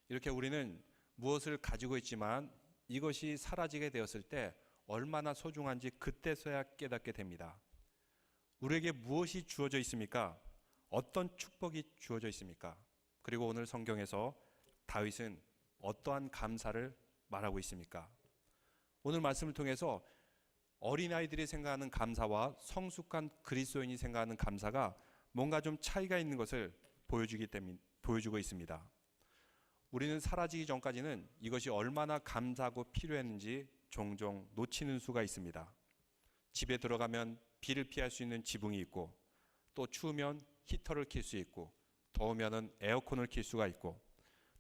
이렇게 우리는 무엇을 가지고 있지만 이것이 사라지게 되었을 때 얼마나 소중한지 그때서야 깨닫게 됩니다. 우리에게 무엇이 주어져 있습니까? 어떤 축복이 주어져 있습니까? 그리고 오늘 성경에서 다윗은 어떠한 감사를 말하고 있습니까? 오늘 말씀을 통해서 어린아이들이 생각하는 감사와 성숙한 그리스도인이 생각하는 감사가 뭔가 좀 차이가 있는 것을 보여주고 있습니다. 우리는 사라지기 전까지는 이것이 얼마나 감사하고 필요했는지 종종 놓치는 수가 있습니다. 집에 들어가면 비를 피할 수 있는 지붕이 있고, 또 추우면 히터를 켤 수 있고, 더우면 에어컨을 켤 수가 있고,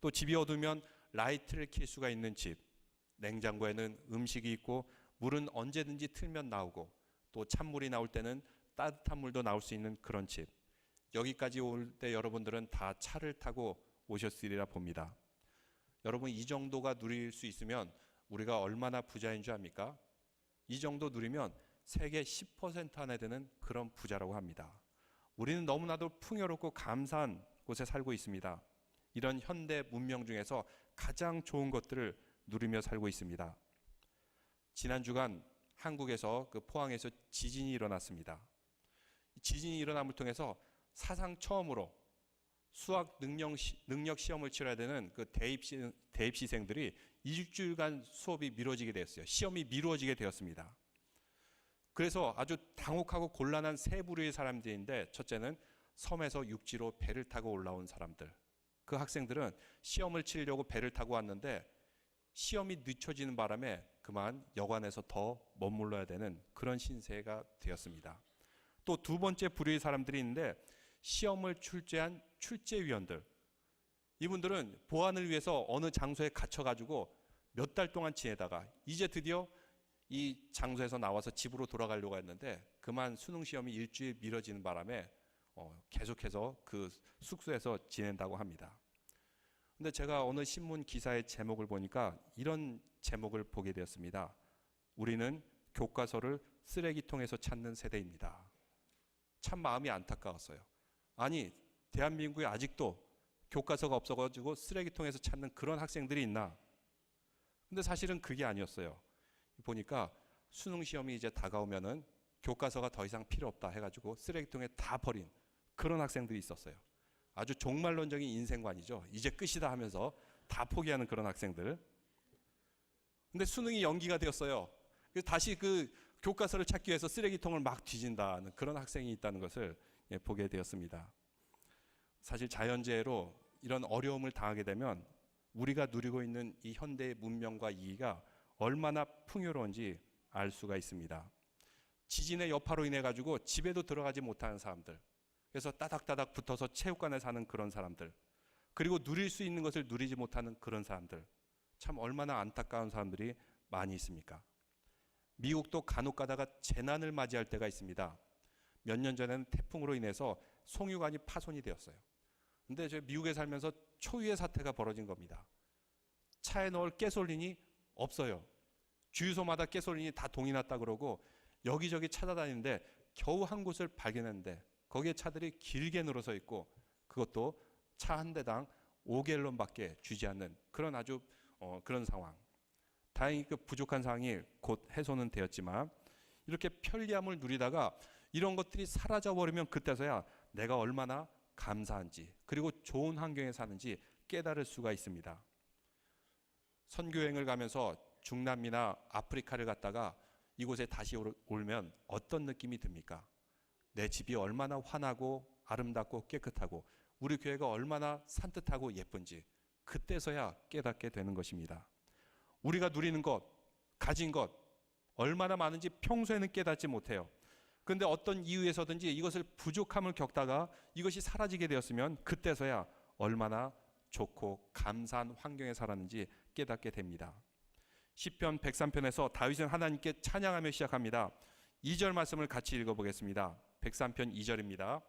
또 집이 어두우면 라이트를 켤 수가 있는 집, 냉장고에는 음식이 있고 물은 언제든지 틀면 나오고, 또 찬물이 나올 때는 따뜻한 물도 나올 수 있는 그런 집, 여기까지 올 때 여러분들은 다 차를 타고 오셨으리라 봅니다. 여러분, 이 정도가 누릴 수 있으면 우리가 얼마나 부자인 줄 압니까? 이 정도 누리면 세계 10% 안에 드는 그런 부자라고 합니다. 우리는 너무나도 풍요롭고 감사한 곳에 살고 있습니다. 이런 현대 문명 중에서 가장 좋은 것들을 누리며 살고 있습니다. 지난 주간 한국에서 포항에서 지진이 일어났습니다. 지진이 일어남을 통해서 사상 처음으로 수학 능력 시험을 치러야 되는 그 대입시생들이 일주일간 수업이 미뤄지게 되었어요. 시험이 미루어지게 되었습니다. 그래서 아주 당혹하고 곤란한 세 부류의 사람들인데, 첫째는 섬에서 육지로 배를 타고 올라온 사람들. 그 학생들은 시험을 치려고 배를 타고 왔는데 시험이 늦춰지는 바람에 그만 여관에서 더 머물러야 되는 그런 신세가 되었습니다. 또 두 번째 부류의 사람들이 있는데, 시험을 출제한 출제위원들. 이분들은 보안을 위해서 어느 장소에 갇혀가지고 몇 달 동안 지내다가 이제 드디어 이 장소에서 나와서 집으로 돌아가려고 했는데 그만 수능 시험이 일주일 미뤄지는 바람에 계속해서 그 숙소에서 지낸다고 합니다. 근데 제가 어느 신문 기사의 제목을 보니까 이런 제목을 보게 되었습니다. 우리는 교과서를 쓰레기통에서 찾는 세대입니다. 참 마음이 안타까웠어요. 아니, 대한민국에 아직도 교과서가 없어가지고 쓰레기통에서 찾는 그런 학생들이 있나? 근데 사실은 그게 아니었어요. 보니까 수능 시험이 이제 다가오면은 교과서가 더 이상 필요 없다 해가지고 쓰레기통에 다 버린 그런 학생들이 있었어요. 아주 종말론적인 인생관이죠. 이제 끝이다 하면서 다 포기하는 그런 학생들. 근데 수능이 연기가 되었어요. 그래서 다시 그 교과서를 찾기 위해서 쓰레기통을 막 뒤진다는 그런 학생이 있다는 것을 보게 되었습니다. 사실 자연재해로 이런 어려움을 당하게 되면 우리가 누리고 있는 이 현대의 문명과 이익가 얼마나 풍요로운지 알 수가 있습니다. 지진의 여파로 인해 가지고 집에도 들어가지 못하는 사람들, 그래서 따닥따닥 붙어서 체육관에 사는 그런 사람들, 그리고 누릴 수 있는 것을 누리지 못하는 그런 사람들, 참 얼마나 안타까운 사람들이 많이 있습니까? 미국도 간혹 가다가 재난을 맞이할 때가 있습니다. 몇 년 전에는 태풍으로 인해서 송유관이 파손이 되었어요. 근데 저 미국에 살면서 초유의 사태가 벌어진 겁니다. 차에 넣을 가솔린이 없어요. 주유소마다 가솔린이 다 동이 났다 그러고 여기저기 찾아다니는데 겨우 한 곳을 발견했는데 거기에 차들이 길게 늘어서 있고 그것도 차 한 대당 5갤런밖에 주지 않는 그런 아주 그런 상황. 다행히 그 부족한 상황이 곧 해소는 되었지만 이렇게 편리함을 누리다가 이런 것들이 사라져버리면 그때서야 내가 얼마나 감사한지 그리고 좋은 환경에 사는지 깨달을 수가 있습니다. 선교여행을 가면서 중남미나 아프리카를 갔다가 이곳에 다시 오면 어떤 느낌이 듭니까? 내 집이 얼마나 환하고 아름답고 깨끗하고 우리 교회가 얼마나 산뜻하고 예쁜지 그때서야 깨닫게 되는 것입니다. 우리가 누리는 것, 가진 것 얼마나 많은지 평소에는 깨닫지 못해요. 그런데 어떤 이유에서든지 이것을 부족함을 겪다가 이것이 사라지게 되었으면 그때서야 얼마나 좋고 감사한 환경에 살았는지 깨닫게 됩니다. 시편 103편에서 다윗은 하나님께 찬양하며 시작합니다. 2절 말씀을 같이 읽어보겠습니다. 103편 2절입니다.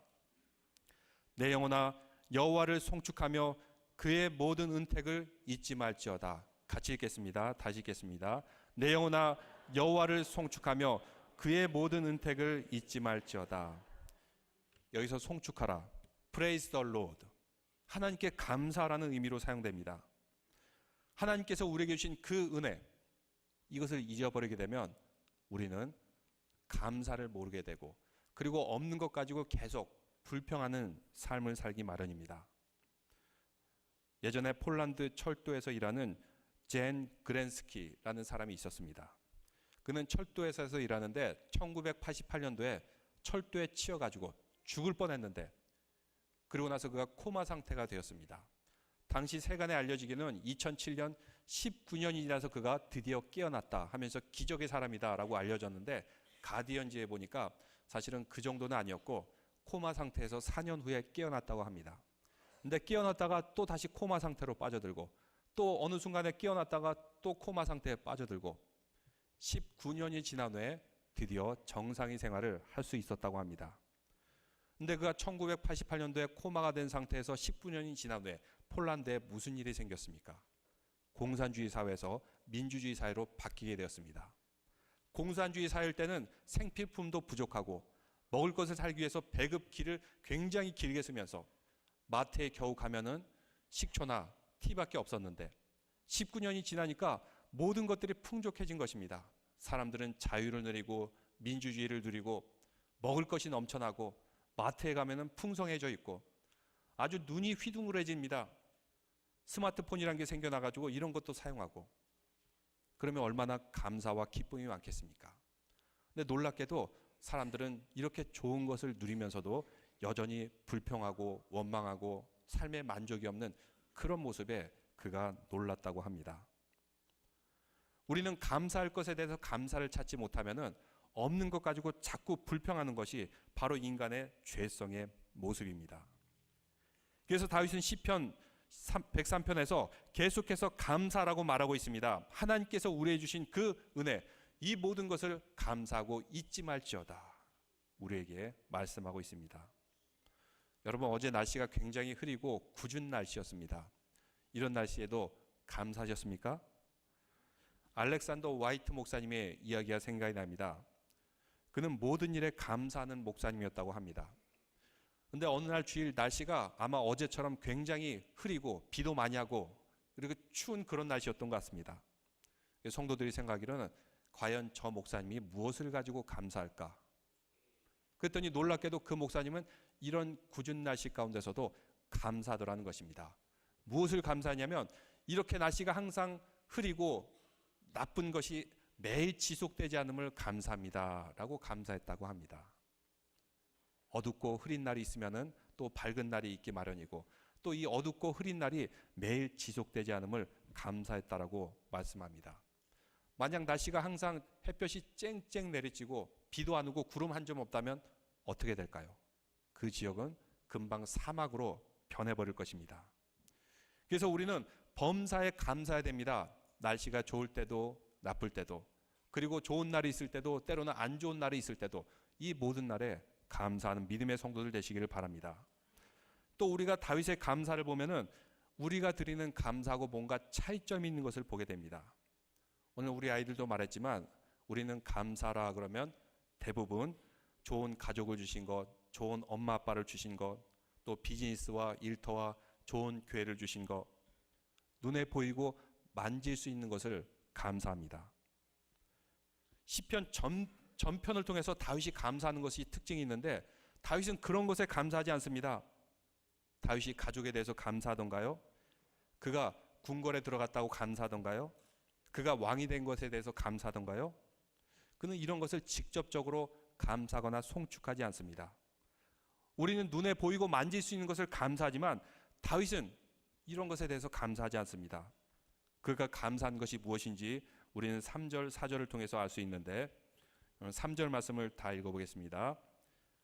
내 영혼아 여호와를 송축하며 그의 모든 은택을 잊지 말지어다. 같이 읽겠습니다. 다시 읽겠습니다. 내 영혼아 여호와를 송축하며 그의 모든 은택을 잊지 말지어다. 여기서 송축하라, Praise the Lord, 하나님께 감사라는 의미로 사용됩니다. 하나님께서 우리에게 주신 그 은혜, 이것을 잊어버리게 되면 우리는 감사를 모르게 되고, 그리고 없는 것 가지고 계속 불평하는 삶을 살기 마련입니다. 예전에 폴란드 철도에서 일하는 젠 그랜스키라는 사람이 있었습니다. 그는 철도회사에서 일하는데 1988년도에 철도에 치여가지고 죽을 뻔했는데, 그리고 나서 그가 코마 상태가 되었습니다. 당시 세간에 알려지기는 2007년 19년이 지나서 그가 드디어 깨어났다 하면서 기적의 사람이다 라고 알려졌는데, 가디언지에 보니까 사실은 그 정도는 아니었고 코마 상태에서 4년 후에 깨어났다고 합니다. 근데 깨어났다가 또 다시 코마 상태로 빠져들고, 또 어느 순간에 깨어났다가 또 코마 상태에 빠져들고, 19년이 지난 후에 드디어 정상의 생활을 할 수 있었다고 합니다. 근데 그가 1988년도에 코마가 된 상태에서 19년이 지난 후에 폴란드에 무슨 일이 생겼습니까? 공산주의 사회에서 민주주의 사회로 바뀌게 되었습니다. 공산주의 사회일 때는 생필품도 부족하고 먹을 것을 살기 위해서 배급기를 굉장히 길게 쓰면서 마트에 겨우 가면은 식초나 티밖에 없었는데, 19년이 지나니까 모든 것들이 풍족해진 것입니다. 사람들은 자유를 누리고 민주주의를 누리고 먹을 것이 넘쳐나고 마트에 가면은 풍성해져 있고 아주 눈이 휘둥그레집니다. 스마트폰이란 게 생겨나가지고 이런 것도 사용하고, 그러면 얼마나 감사와 기쁨이 많겠습니까? 근데 놀랍게도 사람들은 이렇게 좋은 것을 누리면서도 여전히 불평하고 원망하고 삶에 만족이 없는 그런 모습에 그가 놀랐다고 합니다. 우리는 감사할 것에 대해서 감사를 찾지 못하면은 없는 것 가지고 자꾸 불평하는 것이 바로 인간의 죄성의 모습입니다. 그래서 다윗은 시편 103편에서 계속해서 감사라고 말하고 있습니다. 하나님께서 우리에게 주신 그 은혜, 이 모든 것을 감사하고 잊지 말지어다 우리에게 말씀하고 있습니다. 여러분, 어제 날씨가 굉장히 흐리고 궂은 날씨였습니다. 이런 날씨에도 감사하셨습니까? 알렉산더 화이트 목사님의 이야기가 생각이 납니다. 그는 모든 일에 감사하는 목사님이었다고 합니다. 근데 어느 날 주일 날씨가 아마 어제처럼 굉장히 흐리고 비도 많이 하고 그리고 추운 그런 날씨였던 것 같습니다. 성도들이 생각하기로는 과연 저 목사님이 무엇을 가지고 감사할까? 그랬더니 놀랍게도 그 목사님은 이런 궂은 날씨 가운데서도 감사하더라는 것입니다. 무엇을 감사하냐면, 이렇게 날씨가 항상 흐리고 나쁜 것이 매일 지속되지 않음을 감사합니다 라고 감사했다고 합니다. 어둡고 흐린 날이 있으면은 또 밝은 날이 있기 마련이고, 또 이 어둡고 흐린 날이 매일 지속되지 않음을 감사했다라고 말씀합니다. 만약 날씨가 항상 햇볕이 쨍쨍 내리쬐고 비도 안 오고 구름 한 점 없다면 어떻게 될까요? 그 지역은 금방 사막으로 변해버릴 것입니다. 그래서 우리는 범사에 감사해야 됩니다. 날씨가 좋을 때도 나쁠 때도, 그리고 좋은 날이 있을 때도 때로는 안 좋은 날이 있을 때도 이 모든 날에 감사하는 믿음의 성도들 되시기를 바랍니다. 또 우리가 다윗의 감사를 보면은 우리가 드리는 감사하고 뭔가 차이점이 있는 것을 보게 됩니다. 오늘 우리 아이들도 말했지만 우리는 감사라 그러면 대부분 좋은 가족을 주신 것, 좋은 엄마 아빠를 주신 것, 또 비즈니스와 일터와 좋은 교회를 주신 것, 눈에 보이고 만질 수 있는 것을 감사합니다. 시편 전편을 통해서 다윗이 감사하는 것이 특징이 있는데, 다윗은 그런 것에 감사하지 않습니다. 다윗이 가족에 대해서 감사하던가요? 그가 궁궐에 들어갔다고 감사하던가요? 그가 왕이 된 것에 대해서 감사하던가요? 그는 이런 것을 직접적으로 감사하거나 송축하지 않습니다. 우리는 눈에 보이고 만질 수 있는 것을 감사하지만 다윗은 이런 것에 대해서 감사하지 않습니다. 그가 감사한 것이 무엇인지 우리는 3절, 4절을 통해서 알 수 있는데, 3절 말씀을 다 읽어보겠습니다.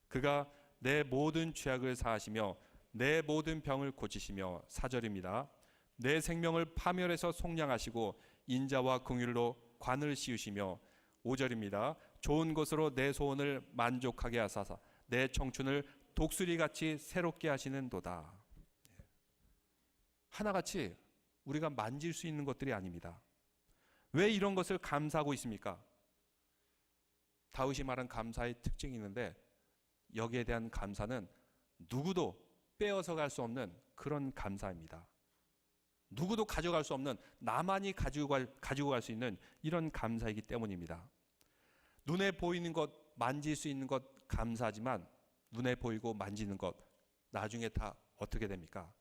그가 내 모든 죄악을 사하시며 내 모든 병을 고치시며, 4절입니다. 내 생명을 파멸해서 속량하시고 인자와 긍휼로 관을 씌우시며, 5절입니다. 좋은 것으로 내 소원을 만족하게 하사사 내 청춘을 독수리같이 새롭게 하시는도다. 하나같이 우리가 만질 수 있는 것들이 아닙니다. 왜 이런 것을 감사하고 있습니까? 다윗이 말한 감사의 특징이 있는데, 여기에 대한 감사는 누구도 빼어서 갈 수 없는 그런 감사입니다. 누구도 가져갈 수 없는, 나만이 가지고 갈 수 있는 이런 감사이기 때문입니다. 눈에 보이는 것, 만질 수 있는 것 감사하지만 눈에 보이고 만지는 것 나중에 다 어떻게 됩니까?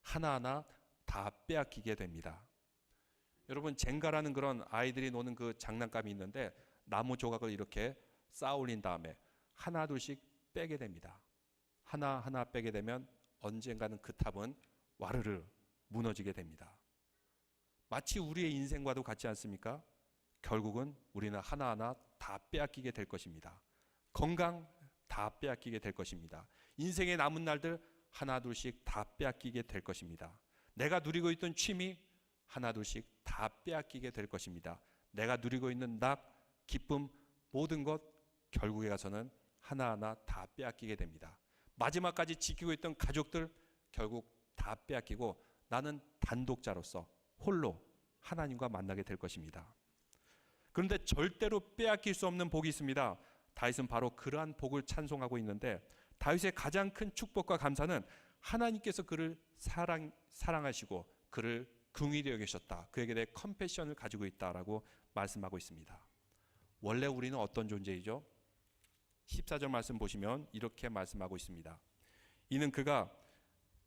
하나하나 다 빼앗기게 됩니다. 여러분, 젠가라는 그런 아이들이 노는 그 장난감이 있는데 나무 조각을 이렇게 쌓아 올린 다음에 하나 둘씩 빼게 됩니다. 하나하나 빼게 되면 언젠가는 그 탑은 와르르 무너지게 됩니다. 마치 우리의 인생과도 같지 않습니까? 결국은 우리는 하나하나 다 빼앗기게 될 것입니다. 건강 다 빼앗기게 될 것입니다. 인생의 남은 날들 하나 둘씩 다 빼앗기게 될 것입니다. 내가 누리고 있던 취미 하나 둘씩 다 빼앗기게 될 것입니다. 내가 누리고 있는 낙, 기쁨, 모든 것 결국에 가서는 하나하나 다 빼앗기게 됩니다. 마지막까지 지키고 있던 가족들 결국 다 빼앗기고 나는 단독자로서 홀로 하나님과 만나게 될 것입니다. 그런데 절대로 빼앗길 수 없는 복이 있습니다. 다윗은 바로 그러한 복을 찬송하고 있는데, 다윗의 가장 큰 축복과 감사는 하나님께서 그를 사랑하시고 그를 긍휼히 여기셨다, 그에게 대해 컴패션을 가지고 있다라고 말씀하고 있습니다. 원래 우리는 어떤 존재이죠? 14절 말씀 보시면 이렇게 말씀하고 있습니다. 이는 그가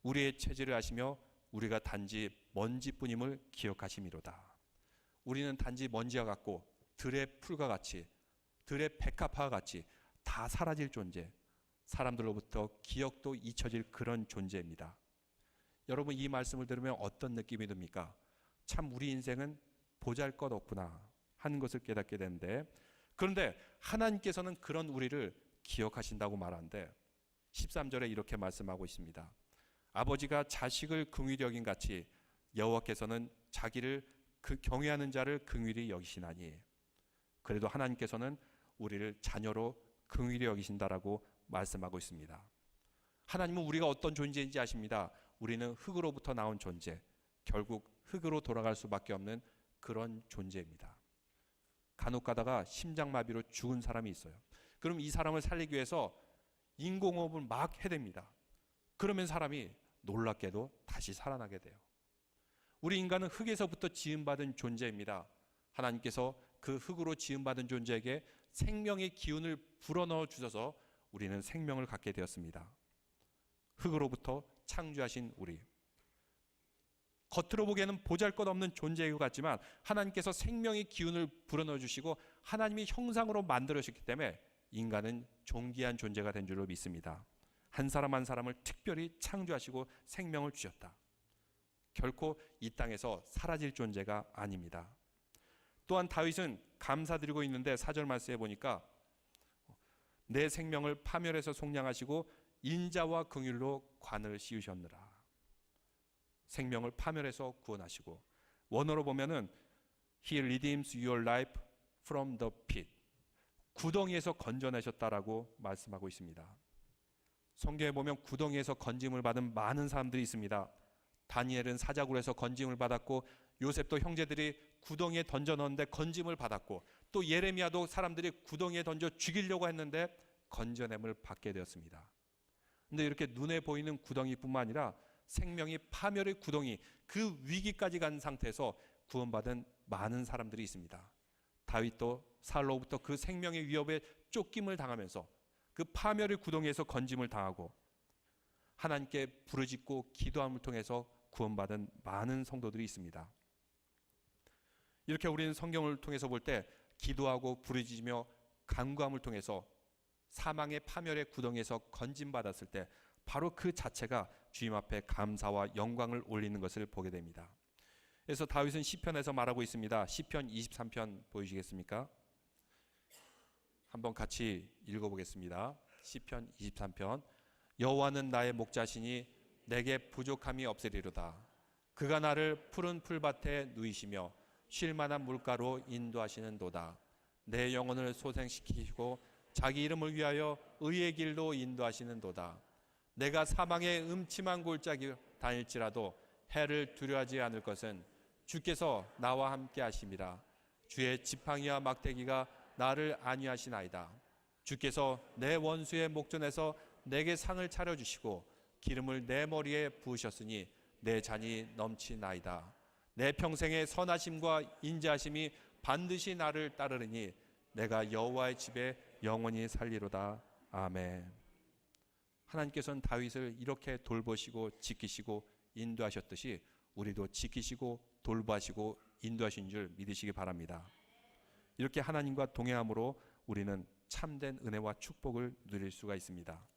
우리의 체질을 아시며 우리가 단지 먼지뿐임을 기억하심이로다. 우리는 단지 먼지와 같고 들의 풀과 같이, 들의 백합화와 같이 다 사라질 존재, 사람들로부터 기억도 잊혀질 그런 존재입니다. 여러분, 이 말씀을 들으면 어떤 느낌이 듭니까? 참 우리 인생은 보잘것없구나 하는 것을 깨닫게 되는데, 그런데 하나님께서는 그런 우리를 기억하신다고 말하는데 13절에 이렇게 말씀하고 있습니다. 아버지가 자식을 긍휼히 여긴 같이 여호와께서는 자기를 경외하는 자를 긍휼히 여기시나니, 그래도 하나님께서는 우리를 자녀로 긍휼히 여기신다라고 말씀하고 있습니다. 하나님은 우리가 어떤 존재인지 아십니다. 우리는 흙으로부터 나온 존재, 결국 흙으로 돌아갈 수밖에 없는 그런 존재입니다. 간혹 가다가 심장마비로 죽은 사람이 있어요. 그럼 이 사람을 살리기 위해서 인공호흡을 막 해댑니다. 그러면 사람이 놀랍게도 다시 살아나게 돼요. 우리 인간은 흙에서부터 지음받은 존재입니다. 하나님께서 그 흙으로 지음받은 존재에게 생명의 기운을 불어넣어 주셔서 우리는 생명을 갖게 되었습니다. 흙으로부터 창조하신 우리, 겉으로 보기에는 보잘것없는 존재인 것 같지만 하나님께서 생명의 기운을 불어넣어 주시고 하나님의 형상으로 만들어주셨기 때문에 인간은 존귀한 존재가 된 줄로 믿습니다. 한 사람 한 사람을 특별히 창조하시고 생명을 주셨다. 결코 이 땅에서 사라질 존재가 아닙니다. 또한 다윗은 감사드리고 있는데 4절 말씀에 보니까 내 생명을 파멸해서 속량하시고 인자와 긍휼로 관을 씌우셨느라. 생명을 파멸해서 구원하시고, 원어로 보면은 He redeems your life from the pit, 구덩이에서 건져내셨다라고 말씀하고 있습니다. 성경에 보면 구덩이에서 건짐을 받은 많은 사람들이 있습니다. 다니엘은 사자굴에서 건짐을 받았고, 요셉도 형제들이 구덩이에 던져 넣었는데 건짐을 받았고, 또 예레미야도 사람들이 구덩이에 던져 죽이려고 했는데 건져냄을 받게 되었습니다. 그런데 이렇게 눈에 보이는 구덩이뿐만 아니라 생명이 파멸의 구덩이, 그 위기까지 간 상태에서 구원받은 많은 사람들이 있습니다. 다윗도 사울로부터 그 생명의 위협에 쫓김을 당하면서 그 파멸의 구덩이에서 건짐을 당하고 하나님께 부르짖고 기도함을 통해서 구원받은 많은 성도들이 있습니다. 이렇게 우리는 성경을 통해서 볼 때 기도하고 부르짖으며 간구함을 통해서 사망의 파멸의 구덩이에서 건짐받았을 때 바로 그 자체가 주님 앞에 감사와 영광을 올리는 것을 보게 됩니다. 그래서 다윗은 시편에서 말하고 있습니다. 시편 23편 보이시겠습니까? 한번 같이 읽어보겠습니다. 시편 23편. 여호와는 나의 목자시니 내게 부족함이 없으리로다. 그가 나를 푸른 풀밭에 누이시며 쉴 만한 물가로 인도하시는도다. 내 영혼을 소생시키시고 자기 이름을 위하여 의의 길로 인도하시는도다. 내가 사망의 음침한 골짜기를 다닐지라도 해를 두려워하지 않을 것은 주께서 나와 함께 하심이라. 주의 지팡이와 막대기가 나를 안위하시나이다. 주께서 내 원수의 목전에서 내게 상을 차려주시고 기름을 내 머리에 부으셨으니 내 잔이 넘치나이다. 내 평생의 선하심과 인자하심이 반드시 나를 따르리니 내가 여호와의 집에 영원히 살리로다. 아멘. 하나님께서는 다윗을 이렇게 돌보시고 지키시고 인도하셨듯이 우리도 지키시고 돌보시고 인도하신 줄 믿으시기 바랍니다. 이렇게 하나님과 동행함으로 우리는 참된 은혜와 축복을 누릴 수가 있습니다.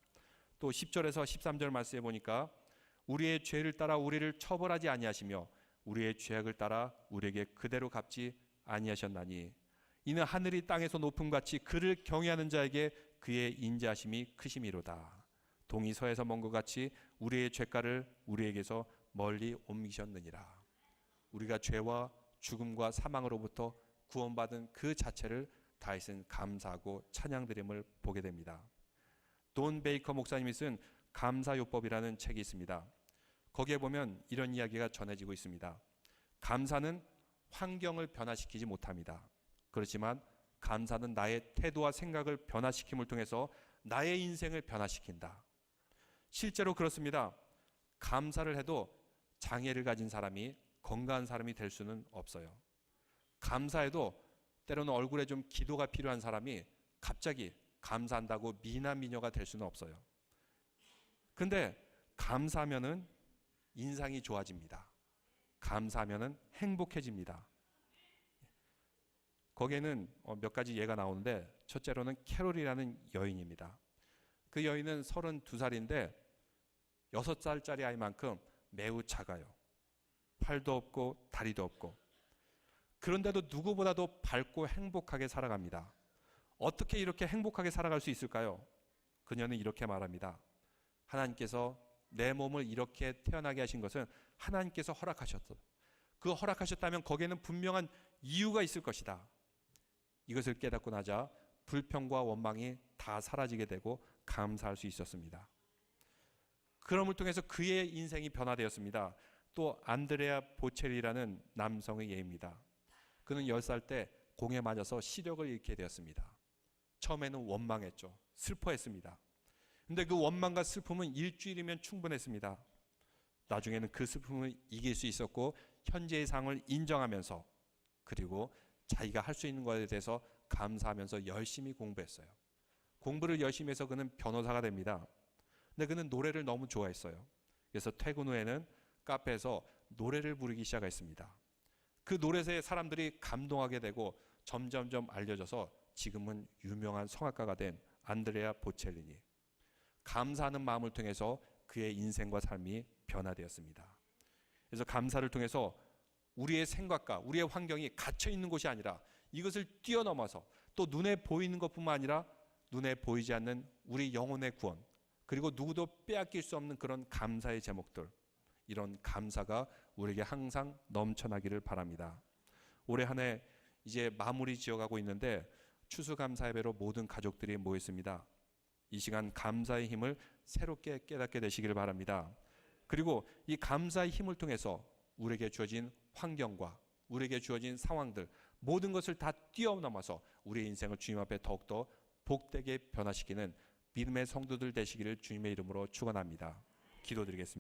또 10절에서 13절 말씀에 보니까 우리의 죄를 따라 우리를 처벌하지 아니하시며 우리의 죄악을 따라 우리에게 그대로 갚지 아니하셨나니 이는 하늘이 땅에서 높음같이 그를 경외하는 자에게 그의 인자하심이 크심이로다. 동이 서에서 먼 것 같이 우리의 죄가를 우리에게서 멀리 옮기셨느니라. 우리가 죄와 죽음과 사망으로부터 구원받은 그 자체를 다윗은 감사하고 찬양드림을 보게 됩니다. 돈 베이커 목사님이 쓴 감사요법이라는 책이 있습니다. 거기에 보면 이런 이야기가 전해지고 있습니다. 감사는 환경을 변화시키지 못합니다. 그렇지만 감사는 나의 태도와 생각을 변화시킴을 통해서 나의 인생을 변화시킨다. 실제로 그렇습니다. 감사를 해도 장애를 가진 사람이 건강한 사람이 될 수는 없어요. 감사해도 때로는 얼굴에 좀 기도가 필요한 사람이 갑자기 감사한다고 미남미녀가 될 수는 없어요. 근데 감사하면은 인상이 좋아집니다. 감사하면은 행복해집니다. 거기에는 몇 가지 예가 나오는데 첫째로는 캐롤이라는 여인입니다. 그 여인은 32살인데 6살짜리 아이만큼 매우 작아요. 팔도 없고 다리도 없고. 그런데도 누구보다도 밝고 행복하게 살아갑니다. 어떻게 이렇게 행복하게 살아갈 수 있을까요? 그녀는 이렇게 말합니다. 하나님께서 내 몸을 이렇게 태어나게 하신 것은 하나님께서 허락하셨어. 그 허락하셨다면 거기에는 분명한 이유가 있을 것이다. 이것을 깨닫고 나자 불평과 원망이 다 사라지게 되고 감사할 수 있었습니다. 그럼을 통해서 그의 인생이 변화되었습니다. 또 안드레아 보첼리라는 남성의 예입니다. 그는 10살 때 공에 맞아서 시력을 잃게 되었습니다. 처음에는 원망했죠. 슬퍼했습니다. 근데 그 원망과 슬픔은 일주일이면 충분했습니다. 나중에는 그 슬픔을 이길 수 있었고 현재의 상을 인정하면서 그리고 자기가 할 수 있는 것에 대해서 감사하면서 열심히 공부했어요. 공부를 열심히 해서 그는 변호사가 됩니다. 근데 그는 노래를 너무 좋아했어요. 그래서 퇴근 후에는 카페에서 노래를 부르기 시작했습니다. 그 노래에 사람들이 감동하게 되고 점점점 알려져서 지금은 유명한 성악가가 된 안드레아 보첼리니. 감사하는 마음을 통해서 그의 인생과 삶이 변화되었습니다. 그래서 감사를 통해서 우리의 생각과 우리의 환경이 갇혀 있는 곳이 아니라 이것을 뛰어넘어서 또 눈에 보이는 것뿐만 아니라 눈에 보이지 않는 우리 영혼의 구원, 그리고 누구도 빼앗길 수 없는 그런 감사의 제목들, 이런 감사가 우리에게 항상 넘쳐나기를 바랍니다. 올해 한 해 이제 마무리 지어가고 있는데 추수감사 예배로 모든 가족들이 모였습니다. 이 시간 감사의 힘을 새롭게 깨닫게 되시기를 바랍니다. 그리고 이 감사의 힘을 통해서 우리에게 주어진 환경과 우리에게 주어진 상황들 모든 것을 다 뛰어넘어서 우리의 인생을 주님 앞에 더욱더 복되게 변화시키는 믿음의 성도들 되시기를 주님의 이름으로 축원합니다. 기도드리겠습니다.